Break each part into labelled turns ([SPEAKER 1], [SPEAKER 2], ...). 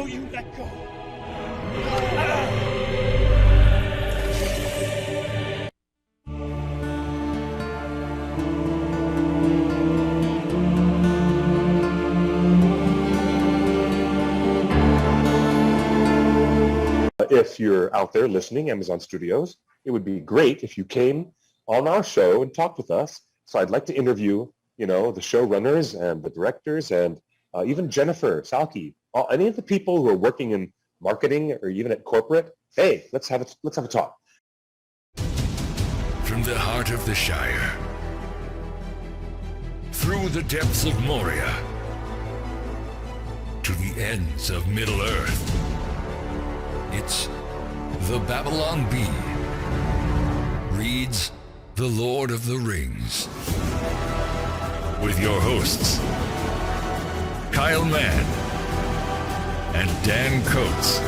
[SPEAKER 1] No, you let go.
[SPEAKER 2] If you're out there listening, Amazon Studios, it would be great if you came on our show and talked with us. So I'd like to interview, the showrunners and the directors and even Jennifer Salke, any of the people who are working in marketing or even at corporate. Hey, let's have a talk.
[SPEAKER 3] From the heart of the Shire, through the depths of Moria, to the ends of Middle-earth, it's the Babylon Bee reads The Lord of the Rings. With your hosts, Kyle Mann and Dan Coates.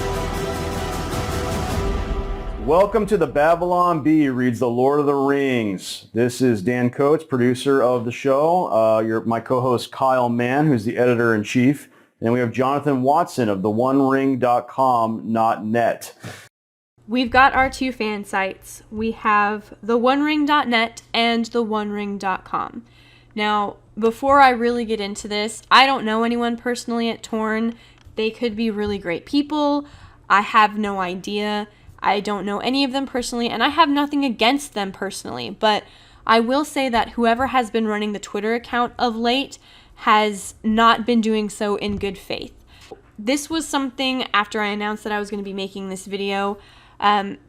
[SPEAKER 4] Welcome to the Babylon Bee reads The Lord of the Rings. This is Dan Coates, producer of the show. My co-host Kyle Mann, who's the editor-in-chief. And we have Jonathan Watson of theonering.com, not net.
[SPEAKER 5] We've got our two fan sites. We have theonering.net and theonering.com. Now, before I really get into this, I don't know anyone personally at Torn. They could be really great people. I have no idea. I don't know any of them personally, and I have nothing against them personally. But I will say that whoever has been running the Twitter account of late has not been doing so in good faith. This was something after I announced that I was going to be making this video.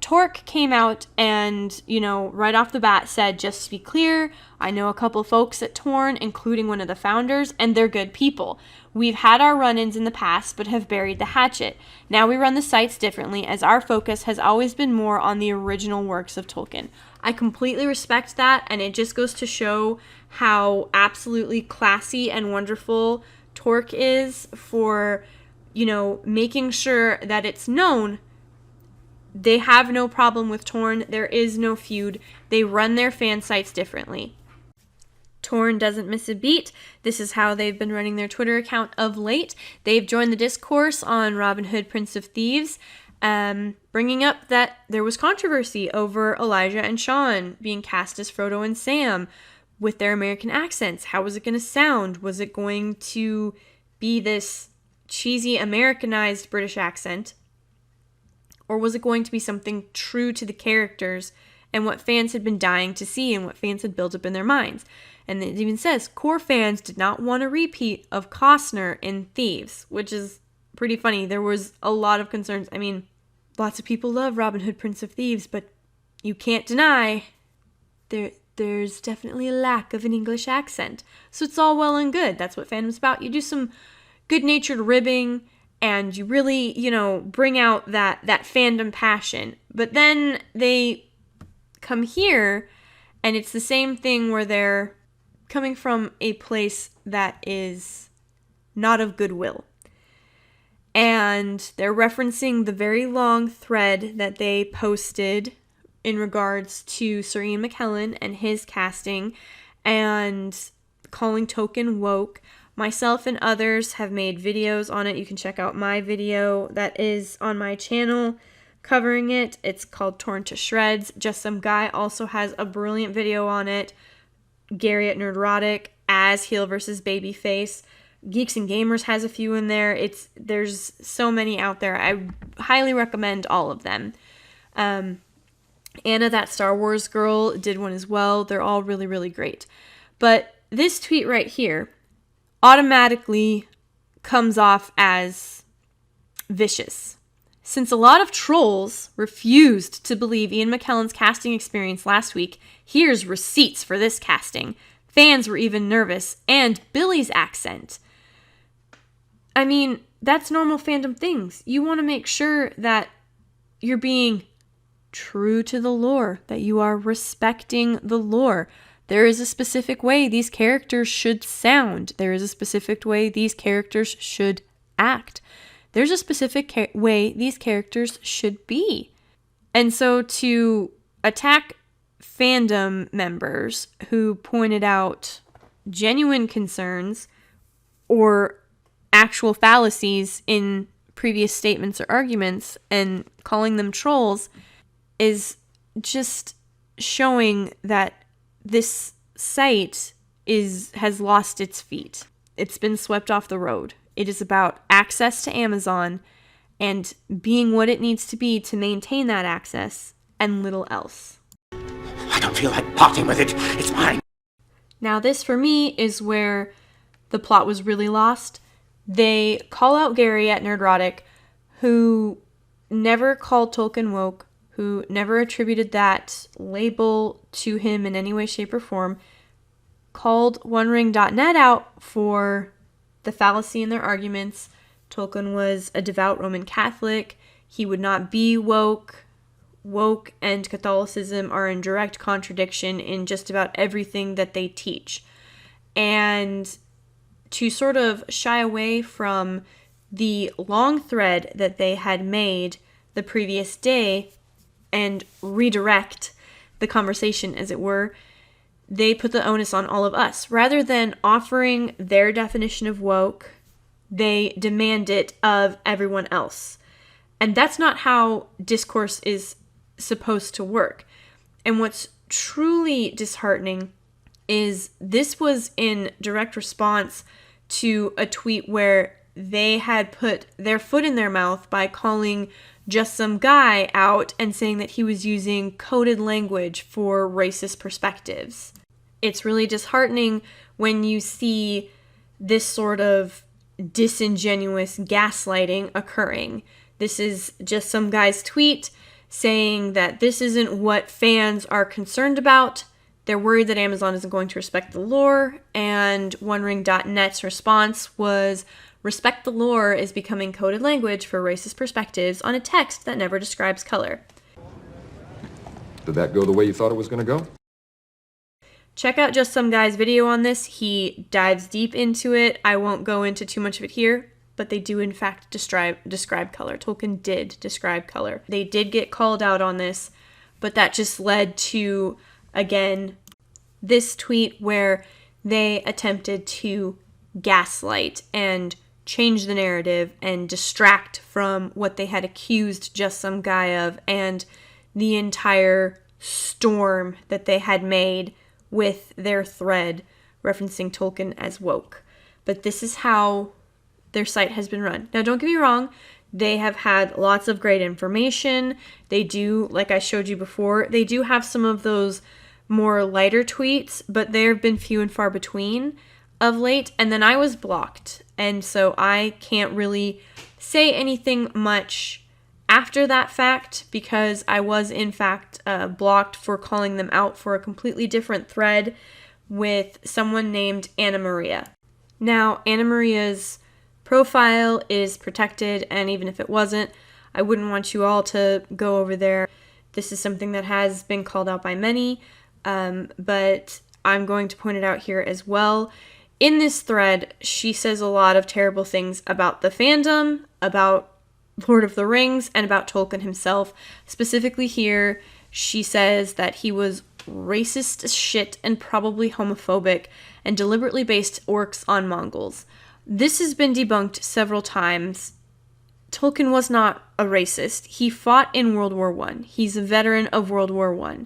[SPEAKER 5] Torque came out and, right off the bat said, just to be clear, I know a couple folks at Torn, including one of the founders, and they're good people. We've had our run-ins in the past, but have buried the hatchet. Now we run the sites differently, as our focus has always been more on the original works of Tolkien. I completely respect that, and it just goes to show how absolutely classy and wonderful Torque is for, making sure that it's known. They have no problem with Torn. There is no feud. They run their fan sites differently. Torn doesn't miss a beat. This is how they've been running their Twitter account of late. They've joined the discourse on Robin Hood, Prince of Thieves, bringing up that there was controversy over Elijah and Sean being cast as Frodo and Sam with their American accents. How was it going to sound? Was it going to be this cheesy Americanized British accent? Or was it going to be something true to the characters and what fans had been dying to see and what fans had built up in their minds? And it even says, core fans did not want a repeat of Costner in Thieves, which is pretty funny. There was a lot of concerns. I mean, lots of people love Robin Hood, Prince of Thieves, but you can't deny there's definitely a lack of an English accent. So it's all well and good. That's what fandom's about. You do some good-natured ribbing, and you really, bring out that fandom passion. But then they come here, and it's the same thing where they're coming from a place that is not of goodwill. And they're referencing the very long thread that they posted in regards to Sir Ian McKellen and his casting and calling Tolkien woke. Myself and others have made videos on it. You can check out my video that is on my channel covering it. It's called Torn to Shreds. Just Some Guy also has a brilliant video on it. Gary at Nerdrotic as Heel versus Babyface. Geeks and Gamers has a few in there. There's so many out there. I highly recommend all of them. Anna, that Star Wars girl, did one as well. They're all really, really great. But this tweet right here automatically comes off as vicious. Since a lot of trolls refused to believe Ian McKellen's casting experience last week, here's receipts for this casting. Fans were even nervous, and Billy's accent. I mean, that's normal fandom things. You want to make sure that you're being true to the lore, that you are respecting the lore. There is a specific way these characters should sound. There is a specific way these characters should act. There's a specific way these characters should be. And so to attack fandom members who pointed out genuine concerns or actual fallacies in previous statements or arguments and calling them trolls is just showing that this site has lost its feet. It's been swept off the road. It is about access to Amazon and being what it needs to be to maintain that access and little else.
[SPEAKER 1] I don't feel like parting with it. It's mine.
[SPEAKER 5] Now this for me is where the plot was really lost. They call out Gary at Nerdrotic, who never called Tolkien woke, who never attributed that label to him in any way, shape, or form, called OneRing.net out for the fallacy in their arguments. Tolkien was a devout Roman Catholic. He would not be woke. Woke and Catholicism are in direct contradiction in just about everything that they teach. And to sort of shy away from the long thread that they had made the previous day and redirect the conversation, as it were, they put the onus on all of us. Rather than offering their definition of woke, they demand it of everyone else. And that's not how discourse is supposed to work. And what's truly disheartening is this was in direct response to a tweet where they had put their foot in their mouth by calling just some guy out and saying that he was using coded language for racist perspectives. It's really disheartening when you see this sort of disingenuous gaslighting occurring. This is just some guy's tweet saying that this isn't what fans are concerned about. They're worried that Amazon isn't going to respect the lore, and OneRing.net's response was, respect the lore is becoming coded language for racist perspectives on a text that never describes color.
[SPEAKER 6] Did that go the way you thought it was going to go?
[SPEAKER 5] Check out Just Some Guy's video on this. He dives deep into it. I won't go into too much of it here, but they do in fact describe color. Tolkien did describe color. They did get called out on this, but that just led to, again, this tweet where they attempted to gaslight and change the narrative and distract from what they had accused Just Some Guy of and the entire storm that they had made with their thread referencing Tolkien as woke. But this is how their site has been run. Now, don't get me wrong. They have had lots of great information. They do, like I showed you before, they do have some of those more lighter tweets, but there have been few and far between of late. And then I was blocked. And so I can't really say anything much after that fact because I was in fact blocked for calling them out for a completely different thread with someone named Anna Maria. Now, Anna Maria's profile is protected, and even if it wasn't, I wouldn't want you all to go over there. This is something that has been called out by many, but I'm going to point it out here as well. In this thread, she says a lot of terrible things about the fandom, about Lord of the Rings, and about Tolkien himself. Specifically here, she says that he was racist as shit and probably homophobic and deliberately based orcs on Mongols. This has been debunked several times. Tolkien was not a racist. He fought in World War I. He's a veteran of World War I.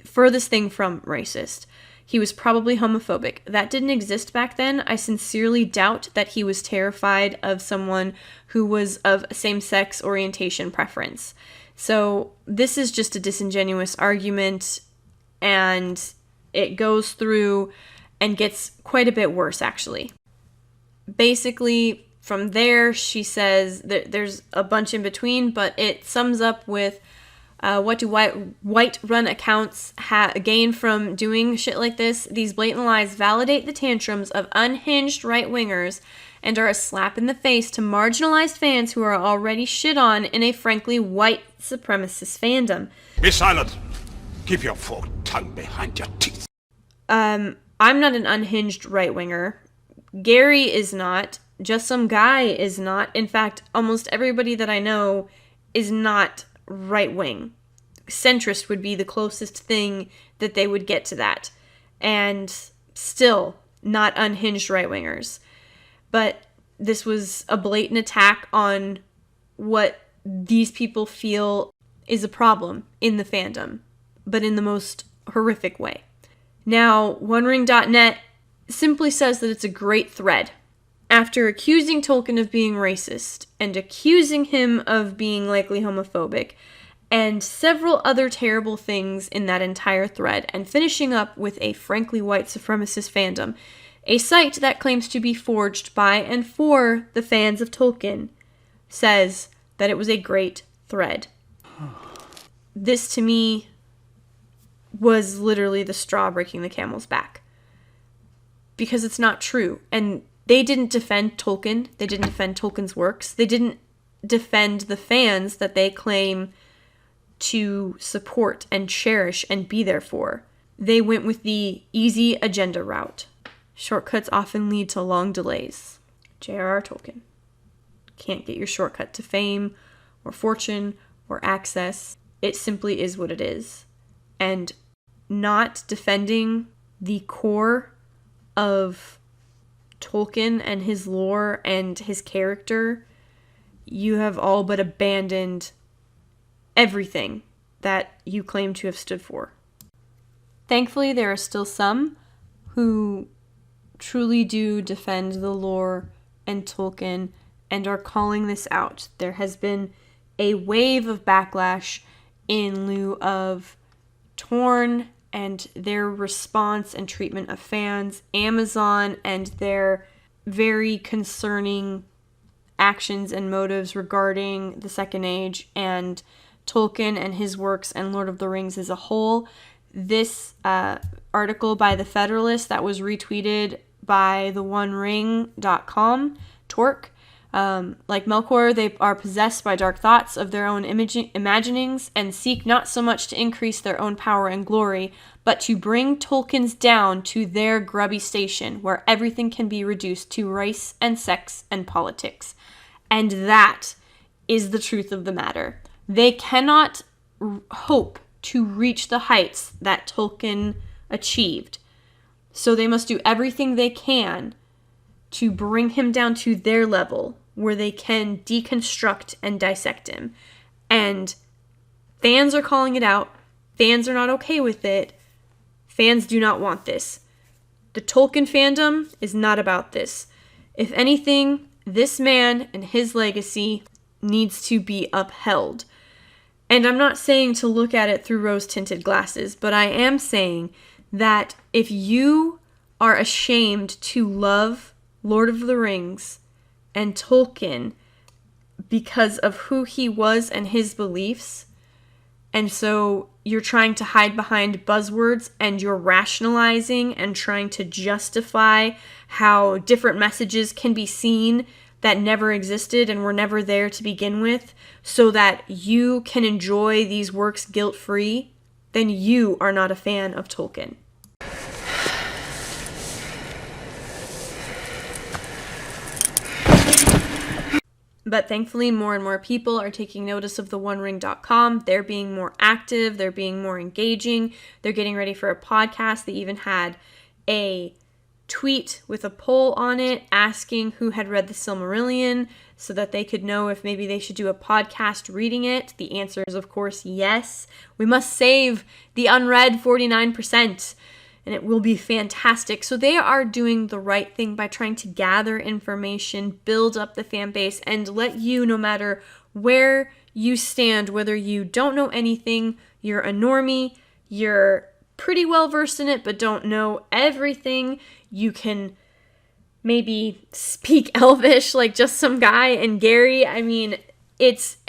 [SPEAKER 5] Furthest thing from racist. He was probably homophobic. That didn't exist back then. I sincerely doubt that he was terrified of someone who was of same-sex orientation preference. So this is just a disingenuous argument, and it goes through and gets quite a bit worse, actually. Basically, from there, she says that there's a bunch in between, but it sums up with what do white run accounts gain from doing shit like this? These blatant lies validate the tantrums of unhinged right-wingers and are a slap in the face to marginalized fans who are already shit on in a frankly white supremacist fandom.
[SPEAKER 1] Be silent. Keep your forked tongue behind your teeth.
[SPEAKER 5] I'm not an unhinged right-winger. Gary is not. Just Some Guy is not. In fact, almost everybody that I know is not right-wing. Centrist would be the closest thing that they would get to that. And still not unhinged right-wingers. But this was a blatant attack on what these people feel is a problem in the fandom, but in the most horrific way. Now, OneRing.net simply says that it's a great thread. After accusing Tolkien of being racist, and accusing him of being likely homophobic, and several other terrible things in that entire thread, and finishing up with a frankly white supremacist fandom, a site that claims to be forged by and for the fans of Tolkien, says that it was a great thread. This, to me, was literally the straw breaking the camel's back. Because it's not true. And they didn't defend Tolkien. They didn't defend Tolkien's works. They didn't defend the fans that they claim to support and cherish and be there for. They went with the easy agenda route. Shortcuts often lead to long delays. J.R.R. Tolkien. Can't get your shortcut to fame or fortune or access. It simply is what it is. And not defending the core of Tolkien and his lore and his character, you have all but abandoned everything that you claim to have stood for. Thankfully, there are still some who truly do defend the lore and Tolkien and are calling this out. There has been a wave of backlash in lieu of Torn and their response and treatment of fans, Amazon and their very concerning actions and motives regarding the Second Age, and Tolkien and his works and Lord of the Rings as a whole. This article by The Federalist that was retweeted by the OneRing.com, Torque, like Melkor, they are possessed by dark thoughts of their own imaginings and seek not so much to increase their own power and glory, but to bring Tolkien's down to their grubby station where everything can be reduced to race and sex and politics. And that is the truth of the matter. They cannot hope to reach the heights that Tolkien achieved. So they must do everything they can to bring him down to their level where they can deconstruct and dissect him. And fans are calling it out. Fans are not okay with it. Fans do not want this. The Tolkien fandom is not about this. If anything, this man and his legacy needs to be upheld. And I'm not saying to look at it through rose-tinted glasses, but I am saying that if you are ashamed to love Lord of the Rings and Tolkien because of who he was and his beliefs, and so you're trying to hide behind buzzwords and you're rationalizing and trying to justify how different messages can be seen that never existed and were never there to begin with so that you can enjoy these works guilt-free, then you are not a fan of Tolkien. But thankfully, more and more people are taking notice of the OneRing.com. They're being more active. They're being more engaging. They're getting ready for a podcast. They even had a tweet with a poll on it asking who had read the Silmarillion so that they could know if maybe they should do a podcast reading it. The answer is, of course, yes. We must save the unread 49%. And it will be fantastic. So they are doing the right thing by trying to gather information, build up the fan base, and let you, no matter where you stand, whether you don't know anything, you're a normie, you're pretty well versed in it, but don't know everything, you can maybe speak Elvish like just some guy and Gary. I mean,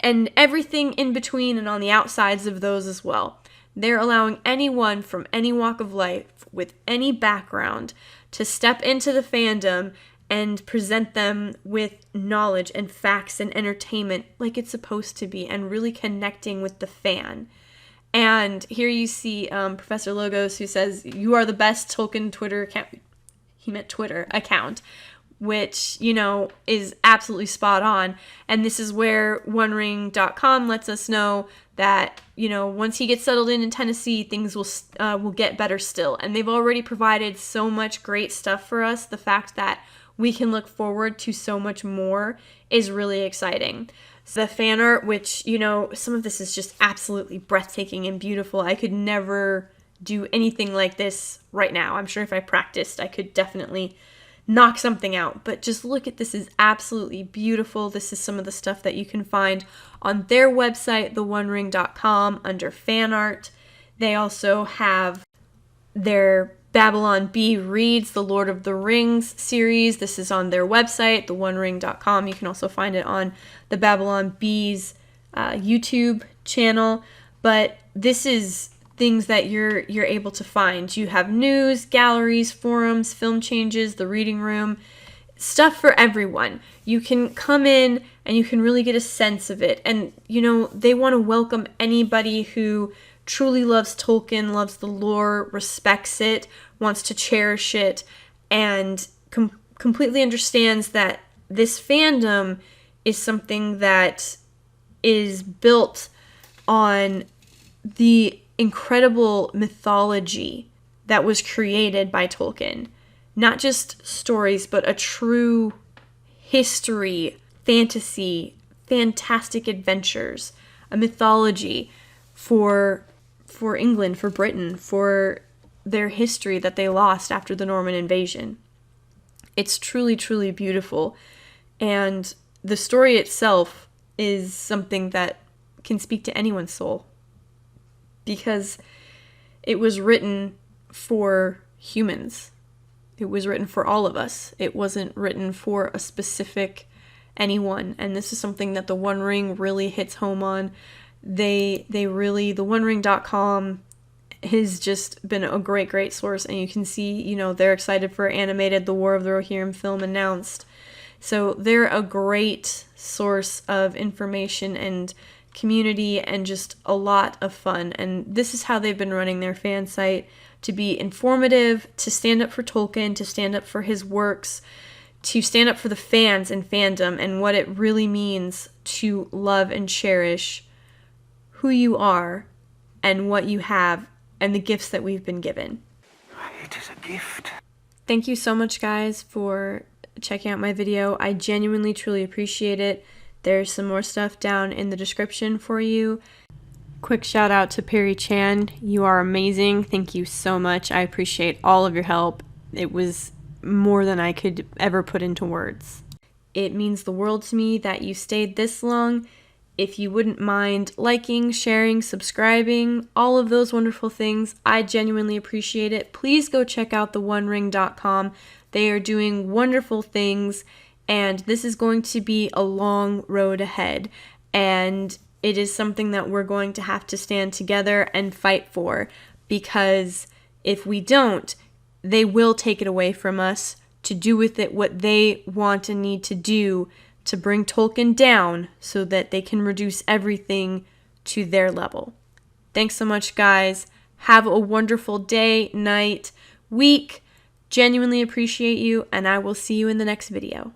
[SPEAKER 5] and everything in between and on the outsides of those as well. They're allowing anyone from any walk of life with any background to step into the fandom and present them with knowledge and facts and entertainment like it's supposed to be and really connecting with the fan. And here you see Professor Logos, who says, "You are the best Tolkien Twitter account." He meant Twitter account, which, is absolutely spot on. And this is where OneRing.com lets us know that, once he gets settled in Tennessee, things will get better still. And they've already provided so much great stuff for us. The fact that we can look forward to so much more is really exciting. The fan art, which, you know, some of this is just absolutely breathtaking and beautiful. I could never do anything like this right now. I'm sure if I practiced, I could definitely knock something out. But just look at this, is absolutely beautiful. This is some of the stuff that you can find on their website, theonering.com, under fan art. They also have their Babylon Bee Reads the Lord of the Rings series. This is on their website, theonering.com. You can also find it on the Babylon Bees YouTube channel. But this is things that you're able to find. You have news, galleries, forums, film changes, the reading room, stuff for everyone. You can come in and you can really get a sense of it. And, you know, they want to welcome anybody who truly loves Tolkien, loves the lore, respects it, wants to cherish it, and completely understands that this fandom is something that is built on the incredible mythology that was created by Tolkien. Not just stories, but a true history, fantasy, fantastic adventures, a mythology for England, for Britain, for their history that they lost after the Norman invasion. It's truly, truly beautiful. And the story itself is something that can speak to anyone's soul, because it was written for humans. It was written for all of us. It wasn't written for a specific anyone. And this is something that the One Ring really hits home on. The onering.com has just been a great source, and you can see, you know, they're excited for animated The War of the Rohirrim film announced. So they're a great source of information and community and just a lot of fun. And this is how they've been running their fan site, to be informative, to stand up for Tolkien, to stand up for his works, to stand up for the fans and fandom and what it really means to love and cherish who you are and what you have and the gifts that we've been given.
[SPEAKER 1] It is a gift.
[SPEAKER 5] Thank you so much, guys, for checking out my video. I genuinely, truly appreciate it. There's some more stuff down in the description for you. Quick shout out to Perry Chan. You are amazing. Thank you so much. I appreciate all of your help. It was more than I could ever put into words. It means the world to me that you stayed this long. If you wouldn't mind liking, sharing, subscribing, all of those wonderful things, I genuinely appreciate it. Please go check out theonering.com. They are doing wonderful things, and this is going to be a long road ahead. And it is something that we're going to have to stand together and fight for, because if we don't, they will take it away from us to do with it what they want and need to do to bring Tolkien down so that they can reduce everything to their level. Thanks so much, guys. Have a wonderful day, night, week. Genuinely appreciate you, and I will see you in the next video.